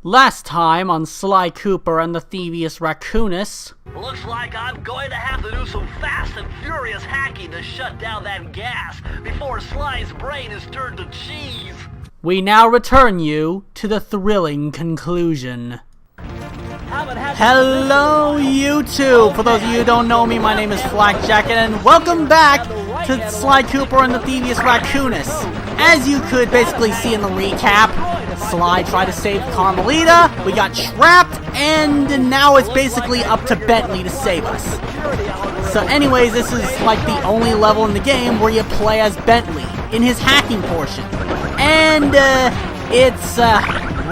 Last time on Sly Cooper and the Thievius Raccoonus. Looks like I'm going to have to do some fast and furious hacking to shut down that gas before Sly's brain is turned to cheese. We now return you to the thrilling conclusion. Hello YouTube! For those of you who don't know me, my name is Flack and welcome back to Sly Cooper and the Thievius Raccoonus. As you could basically see in the recap, Sly tried to save Carmelita, we got trapped, and now it's basically up to Bentley to save us. So anyways, this is like the only level in the game where you play as Bentley in his hacking portion. And it's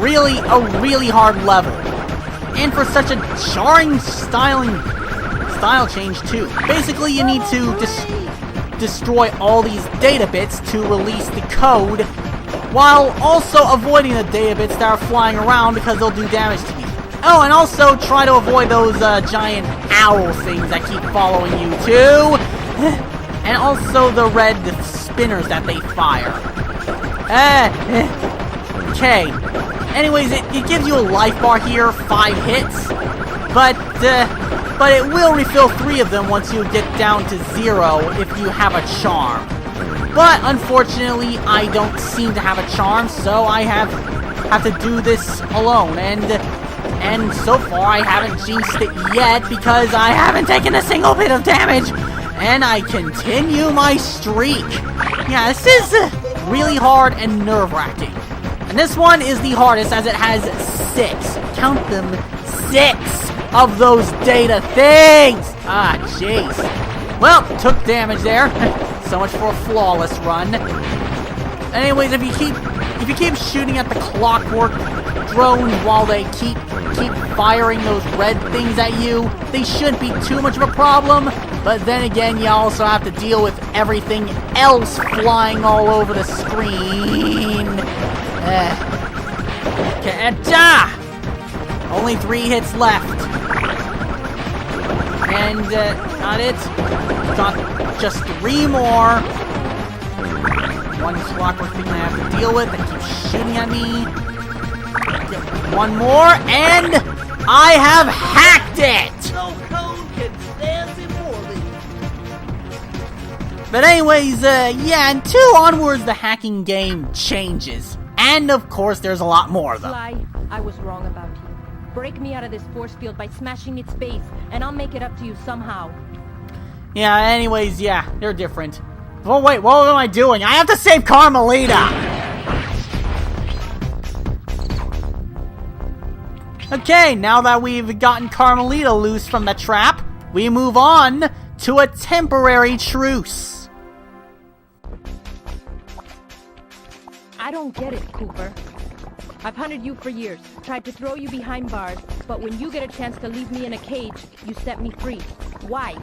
really a really hard level. And for such a jarring style change too. Basically you need to destroy all these data bits to release the code, while also avoiding the data bits that are flying around because they'll do damage to you. Oh, and also try to avoid those giant owl things that keep following you too. And also the red spinners that they fire. Okay. Anyways, it gives you a life bar here, 5 hits, but it will refill 3 of them once you get down to 0 if you have a charm. But unfortunately, I don't seem to have a charm, so I have to do this alone. And so far, I haven't jinxed it yet because I haven't taken a single bit of damage, and I continue my streak. Yeah, this is really hard and nerve-wracking. And this one is the hardest as it has 6. Count them, 6 of those data things. Ah, jeez. Well, took damage there. So much for a flawless run. Anyways, if you keep shooting at the clockwork drones while they keep firing those red things at you, they shouldn't be too much of a problem. But then again, you also have to deal with everything else flying all over the screen. Okay, only 3 hits left. And, got it. Got just 3 more. One clockwork thing I have to deal with that keeps shooting at me. Get 1 more, and I have hacked it! No code can stand before me. But anyways, yeah, and 2 onwards, the hacking game changes. And of course, there's a lot more of them. Sly, I was wrong about you. Break me out of this force field by smashing its base, and I'll make it up to you somehow. Yeah, anyways, yeah, they're different. Oh wait, what am I doing? I have to save Carmelita! Okay, now that we've gotten Carmelita loose from the trap, we move on to a temporary truce. I don't get it, Cooper. I've hunted you for years, tried to throw you behind bars, but when you get a chance to leave me in a cage, you set me free. Why?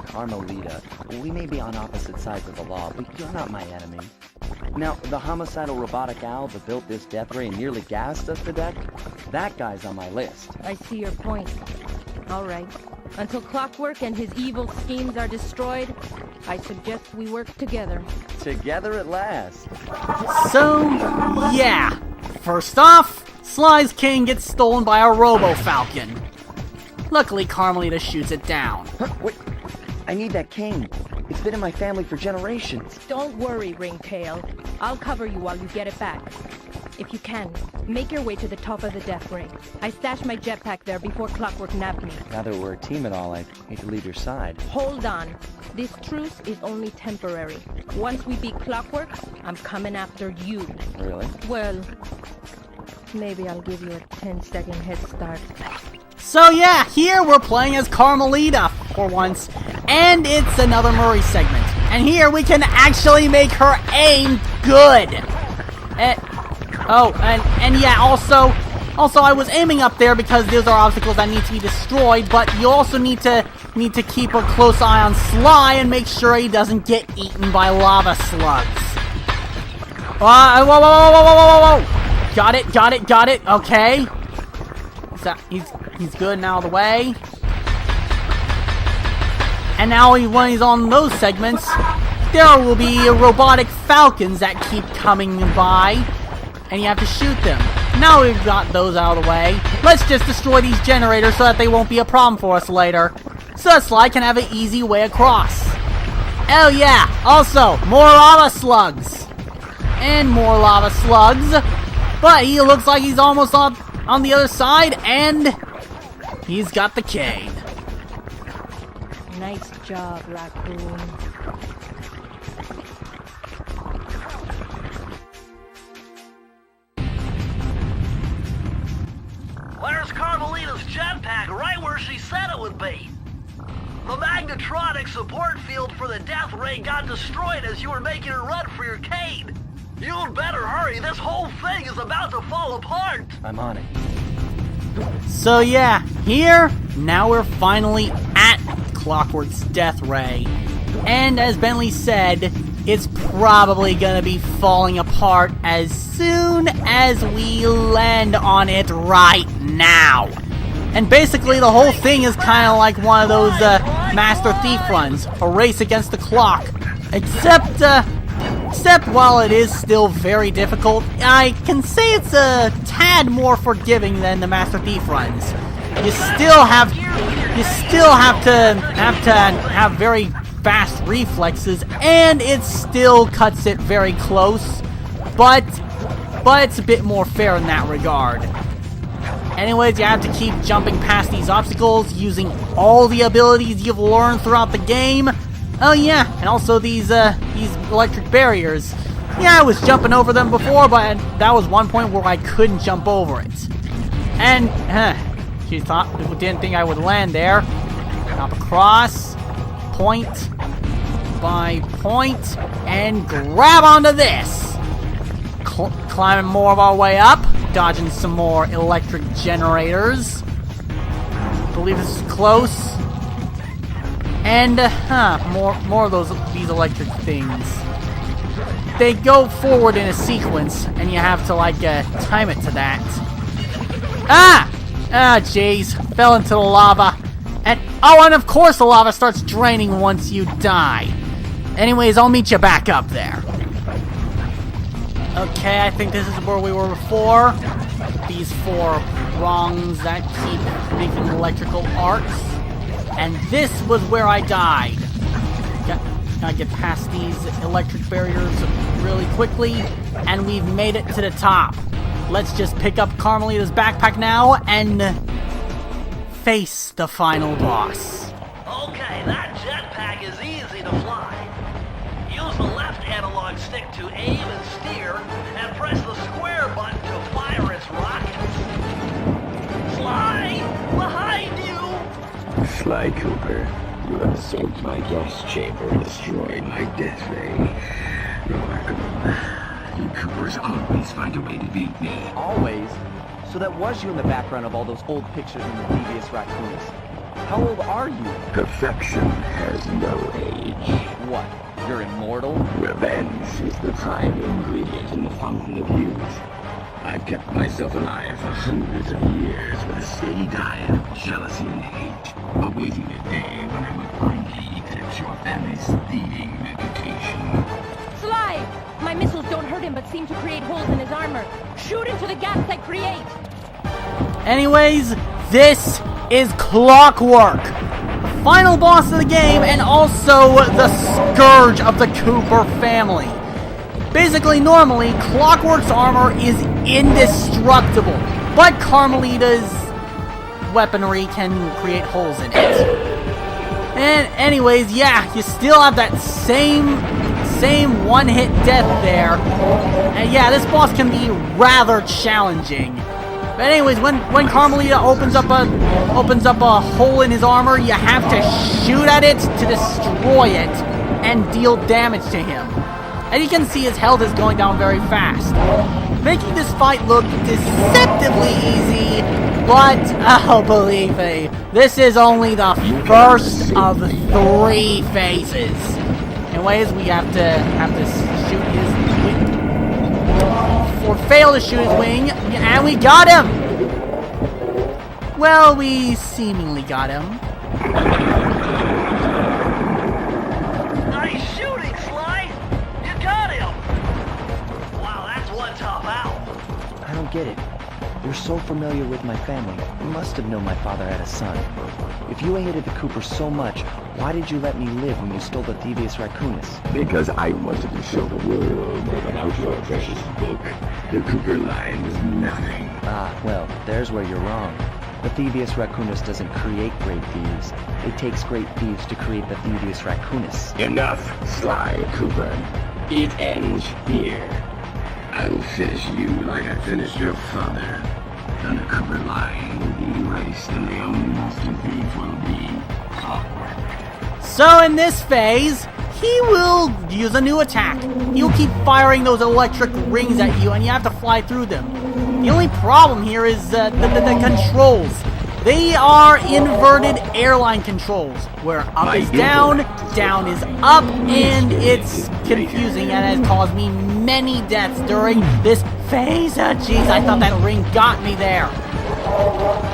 Carmelita, we may be on opposite sides of the law, but you're not my enemy. Now, the homicidal robotic owl that built this death ray and nearly gassed us to death, that guy's on my list. I see your point. All right. Until Clockwork and his evil schemes are destroyed, I suggest we work together. Together at last. So, yeah. First off, Sly's cane gets stolen by a robo-falcon. Luckily, Carmelita shoots it down. Huh, wait, I need that cane. It's been in my family for generations. Don't worry, Ringtail. I'll cover you while you get it back. If you can, make your way to the top of the death ray. I stashed my jetpack there before Clockwork nabbed me. Now that we're a team and all, I hate to leave your side. Hold on. This truce is only temporary. Once we beat Clockwork, I'm coming after you. Really? Well, maybe I'll give you a 10-second head start. So yeah, here we're playing as Carmelita for once, and it's another Murray segment. And here we can actually make her aim good. And yeah, also I was aiming up there because those are obstacles that need to be destroyed, but you also need to keep a close eye on Sly and make sure he doesn't get eaten by lava slugs. Whoa. Got it, okay. So he's good now the way. And now when he's on those segments, there will be robotic falcons that keep coming by, and you have to shoot them. now we've got those out of the way, let's just destroy these generators so that they won't be a problem for us later. So that Sly can have an easy way across. Oh yeah, also, more lava slugs. And more lava slugs. But he looks like he's almost on the other side, and he's got the cane. Nice job, Raccoon. Where's Carmelita's jetpack? Right where she said it would be. The magnetronic support field for the death ray got destroyed as you were making a run for your cane. You'd better hurry. This whole thing is about to fall apart. I'm on it. So yeah, here, now we're finally at Clockwork's death ray. And as Bentley said, it's probably gonna be falling apart as soon as we land on it right now. And basically the whole thing is kind of like one of those Master Thief runs, a race against the clock. Except while it is still very difficult, I can say it's a tad more forgiving than the Master Thief runs. You still have to have very fast reflexes, and it still cuts it very close, but it's a bit more fair in that regard. Anyways, you have to keep jumping past these obstacles, using all the abilities you've learned throughout the game. Oh yeah, and also these electric barriers. Yeah, I was jumping over them before, but that was one point where I couldn't jump over it. And, didn't think I would land there. Hop across, point by point, and grab onto this. Climbing more of our way up, dodging some more electric generators. Believe this is close. And more of these electric things. They go forward in a sequence, and you have to time it to that. Jeez, fell into the lava. And of course the lava starts draining once you die. Anyways, I'll meet you back up there. Okay, I think this is where we were before. These 4 prongs that keep making electrical arcs. And this was where I died. Gotta get past these electric barriers really quickly. And we've made it to the top. Let's just pick up Carmelita's backpack now and face the final boss. Okay, that jetpack is easy to fly. Use the left analog stick to aim and steer, and press the square button to fire its rockets. Sly, behind you! Sly Cooper, you have escaped my gas chamber and destroyed my death ray. Remarkable. You Coopers always find a way to beat me. Always? So that was you in the background of all those old pictures in the Thievius Raccoonus. How old are you? Perfection has no age. What? You're immortal? Revenge is the prime ingredient in the fountain of youth. I've kept myself alive for hundreds of years with a steady diet of jealousy and hate, awaiting the day when I will finally eclipse your family's thieving reputation. Sly! My missiles don't hurt him but seem to create holes in his armor. Shoot into the gaps they create! Anyways, this is Clockwork. Final boss of the game, and also the scourge of the Cooper family. Basically, normally, Clockwork's armor is indestructible, but Carmelita's weaponry can create holes in it. And anyways, yeah, you still have that same one-hit death there. And yeah, this boss can be rather challenging. But anyways, when Carmelita opens up a hole in his armor, you have to shoot at it to destroy it and deal damage to him. And you can see his health is going down very fast, making this fight look deceptively easy. But oh, believe me, this is only the first of 3 phases. Anyways, we have to shoot his wing, or fail to shoot his wing, and we got him. Well, we seemingly got him. Nice shooting, Sly! You got him! Wow, that's one tough owl. I don't get it. You're so familiar with my family. You must have known my father had a son. If you hated the Cooper so much, why did you let me live when you stole the Thievius Raccoonus? Because I wanted to show the world that without your precious book, the Cooper line was nothing. Ah, well, there's where you're wrong. The Thievius Raccoonus doesn't create great thieves. It takes great thieves to create the Thievius Raccoonus. Enough, Sly Cooper. It ends here. I'll finish you like I finished your father. Then the Cooper line will be erased, and the only master thief will be Clockwork. So in this phase, he will use a new attack. He'll keep firing those electric rings at you, and you have to fly through them. The only problem here is the controls. They are inverted airline controls, where up is down, down is up, and it's confusing and has caused me many deaths during this phase. Jeez, I thought that ring got me there.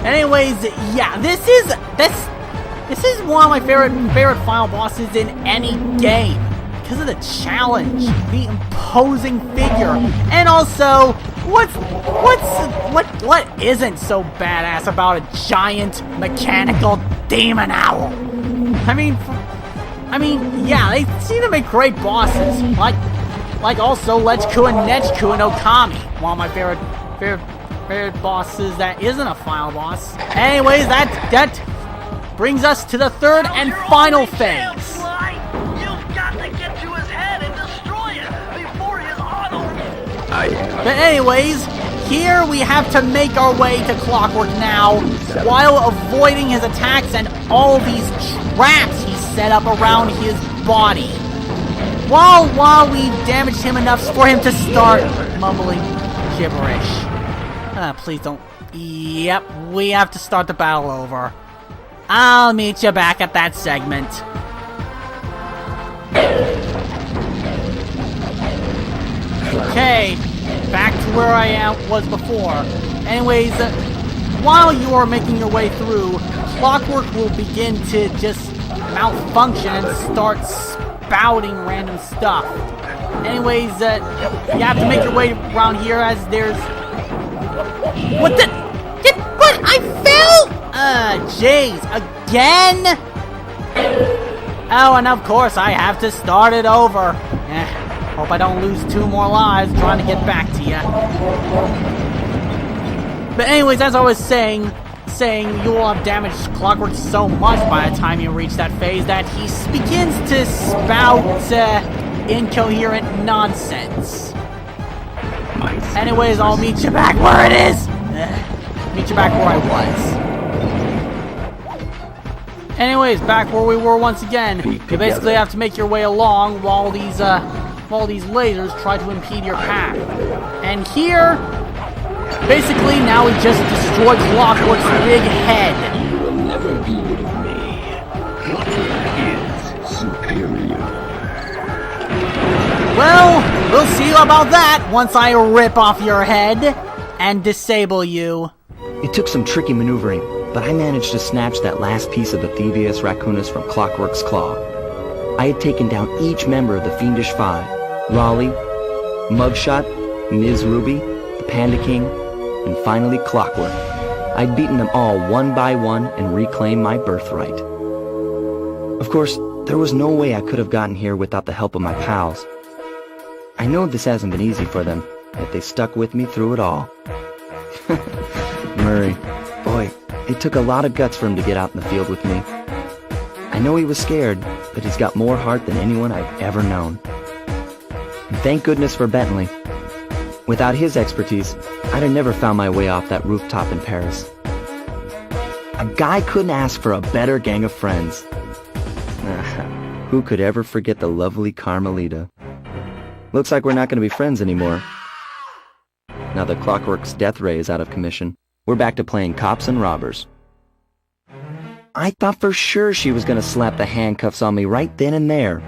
Anyways, yeah, this is one of my favorite final bosses in any game because of the challenge, the imposing figure, and also what isn't so badass about a giant mechanical demon owl? I mean, yeah, they seem to make great bosses, like also Lechku and Nechku and Okami, one of my favorite bosses that isn't a final boss. Anyways, that brings us to the third and final phase. You've got to get to his head and destroy it before his auto. But anyways, here we have to make our way to Clockwork now, while avoiding his attacks and all these traps he set up around his body. While we damaged him enough for him to start mumbling gibberish. Please don't. Yep, we have to start the battle over. I'll meet you back at that segment. Okay, back to where I was before. Anyways, while you are making your way through, Clockwork will begin to just malfunction and start spouting random stuff. Anyways, you have to make your way around here as there's... What? I fell? Jeez, again? Oh, and of course I have to start it over. Hope I don't lose 2 more lives trying to get back to you. But anyways, as I was saying you will have damaged Clockwork so much by the time you reach that phase that he begins to spout incoherent nonsense. Anyways, I'll meet you back where it is. Meet you back where I was. Anyways, back where we were once again. You basically have to make your way along while these lasers try to impede your path. And here, basically, now we just destroyed Clockwork's big head. You will never be rid of me. Clockwork is superior. Well, we'll see about that once I rip off your head and disable you. It took some tricky maneuvering, but I managed to snatch that last piece of the Thievius Raccoonus from Clockwork's claw. I had taken down each member of the Fiendish Five: Raleigh, Mugshot, Ms. Ruby, the Panda King, and finally Clockwork. I'd beaten them all one by one and reclaimed my birthright. Of course, there was no way I could have gotten here without the help of my pals. I know this hasn't been easy for them, yet they stuck with me through it all. Murray, boy, it took a lot of guts for him to get out in the field with me. I know he was scared, but he's got more heart than anyone I've ever known. And thank goodness for Bentley. Without his expertise, I'd have never found my way off that rooftop in Paris. A guy couldn't ask for a better gang of friends. Who could ever forget the lovely Carmelita? Looks like we're not going to be friends anymore. Now that Clockwork's death ray is out of commission, we're back to playing cops and robbers. I thought for sure she was going to slap the handcuffs on me right then and there.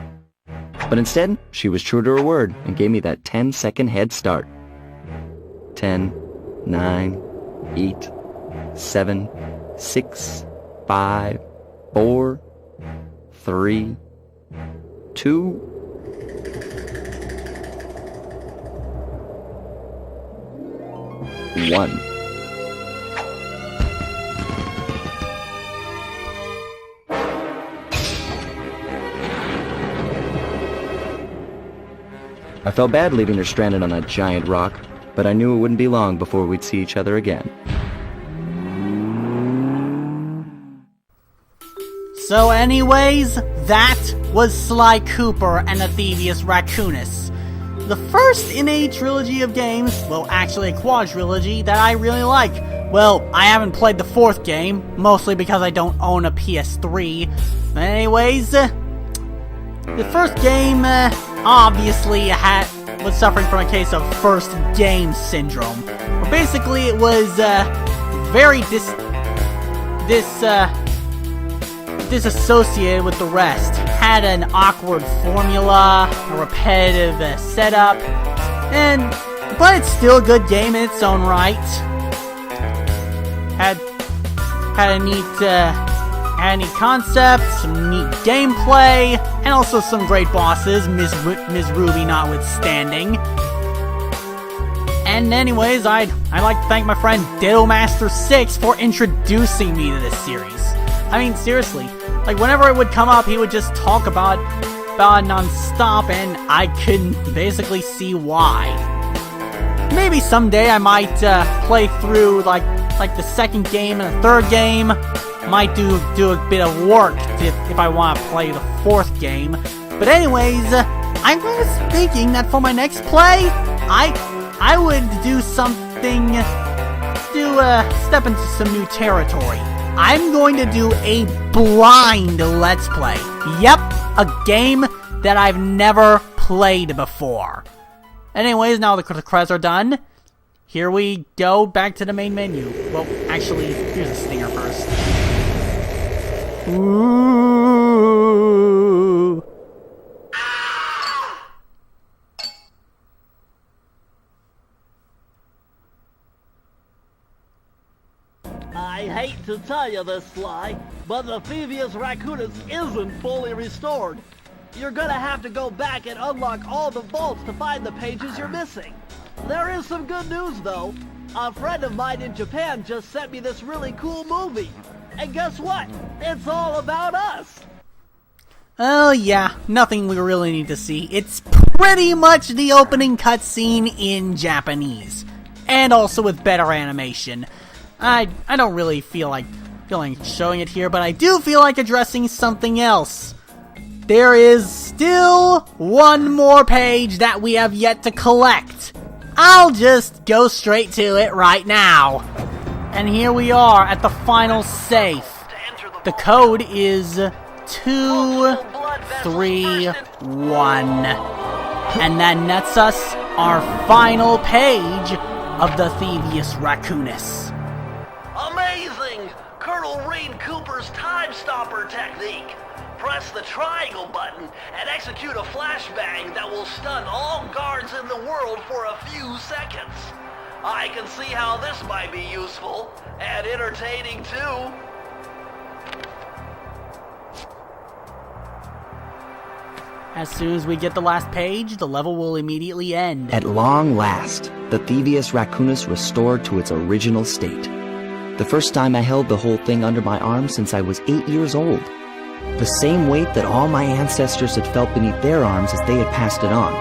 But instead, she was true to her word and gave me that 10-second head start. 10, 9, 8, 7, 6, 5, 4, 3, 2... 1. I felt bad leaving her stranded on that giant rock, but I knew it wouldn't be long before we'd see each other again. So anyways, that was Sly Cooper and the Thievius Raccoonus. The first in a trilogy of games, well actually a quadrilogy, that I really like. Well, I haven't played the fourth game, mostly because I don't own a PS3. But anyways, the first game obviously was suffering from a case of first game syndrome. Where basically it was very disassociated with the rest. Had an awkward formula, a repetitive setup, but it's still a good game in its own right. Had a neat concept, some neat gameplay, and also some great bosses, Ms. Ruby notwithstanding. And anyways, I'd like to thank my friend Dittomaster6 for introducing me to this series. I mean, seriously, like whenever it would come up, he would just talk about it non-stop, and I couldn't basically see why. Maybe someday I might play through like the second game and the third game. Might do a bit of work if I want to play the fourth game. But anyways, I was thinking that for my next play, I would do something, step into some new territory. I'm going to do a blind Let's Play. Yep, a game that I've never played before. Anyways, now the credits are done. Here we go, back to the main menu. Well, actually, here's a stinger first. Ooh. I hate to tell you this, Sly, but the Thievius Raccoonus isn't fully restored. You're gonna have to go back and unlock all the vaults to find the pages you're missing. There is some good news, though. A friend of mine in Japan just sent me this really cool movie. And guess what? It's all about us! Oh yeah, nothing we really need to see. It's pretty much the opening cutscene in Japanese. And also with better animation. I don't really feel like showing it here, but I do feel like addressing something else. There is still one more page that we have yet to collect. I'll just go straight to it right now. And here we are at the final safe. The code is 231. And that nets us our final page of the Thievius Raccoonus. Amazing! Colonel Reed Cooper's time stopper technique. Press the triangle button and execute a flashbang that will stun all guards in the world for a few seconds. I can see how this might be useful and entertaining too. As soon as we get the last page, the level will immediately end. At long last, the Thievius Raccoonus restored to its original state. The first time I held the whole thing under my arm since I was 8 years old. The same weight that all my ancestors had felt beneath their arms as they had passed it on.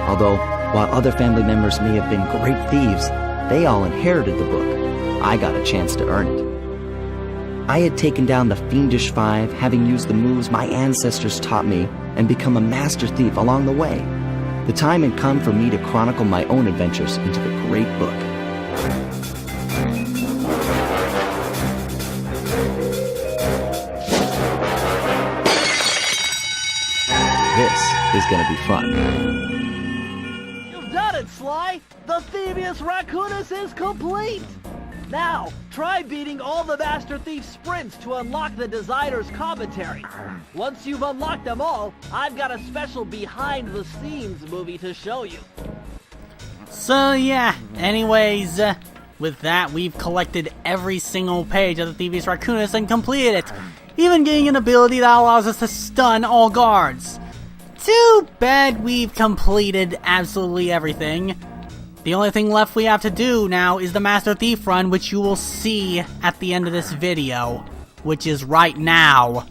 Although, while other family members may have been great thieves, they all inherited the book. I got a chance to earn it. I had taken down the Fiendish Five, having used the moves my ancestors taught me, and become a master thief along the way. The time had come for me to chronicle my own adventures into the great book. This is gonna be fun. You've done it, Sly! The Thievius Raccoonus is complete! Now, try beating all the Master Thief sprints to unlock the designer's commentary. Once you've unlocked them all, I've got a special behind-the-scenes movie to show you. So yeah, anyways, with that, we've collected every single page of the Thievius Raccoonus and completed it, even getting an ability that allows us to stun all guards. Too bad we've completed absolutely everything. The only thing left we have to do now is the Master Thief run, which you will see at the end of this video, which is right now.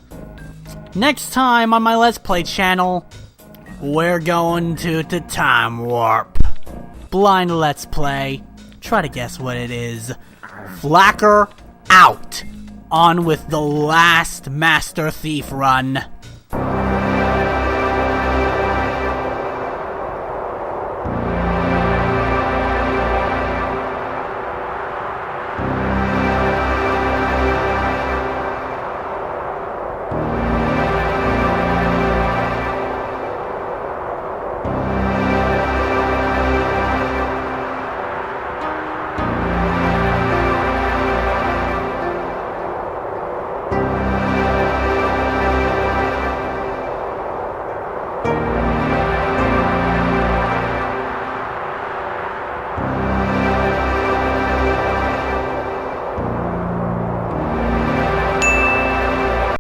Next time on my Let's Play channel, We're going to the time warp. Blind Let's Play. Try to guess what it is. Flacker out. On with the last Master Thief run.